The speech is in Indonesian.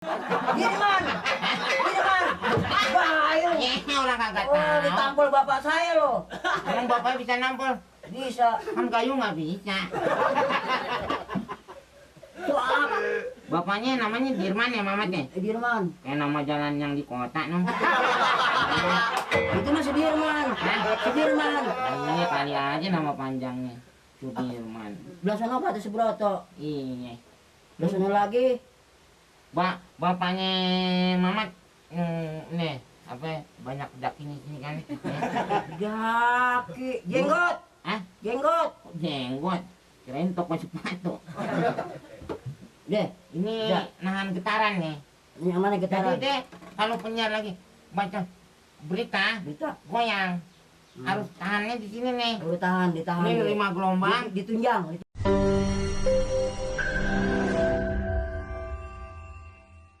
Dirman. Dirman. Bahaya. Ya orang kagak Oh, tahu. ditampol bapak saya loh. Emang bapak bisa nampol? Bisa. Kan kayu nggak bisa. Wah, Bapaknya namanya Dirman ya mamatnya? Dirman. Kayak nama jalan yang di kota no. Itu mah Sudirman. Sudirman. Ini kali aja nama panjangnya Sudirman. Belah sana Pak Subroto. Iya. Belah sana lagi. Bapaknya Mamat nih apa banyak dakinya sini kan? Daki. Jenggot. Hah? Jenggot. Jenggot. Kirain toko sepatu. Deh, ini Ya. nahan getaran nih. Ini yang mana Jadi getaran? deh, kalau penyiar lagi baca berita, Berita. goyang. Harus tahannya di sini nih. Udah tahan, ditahan. Ini 5 gelombang. Ditunjang.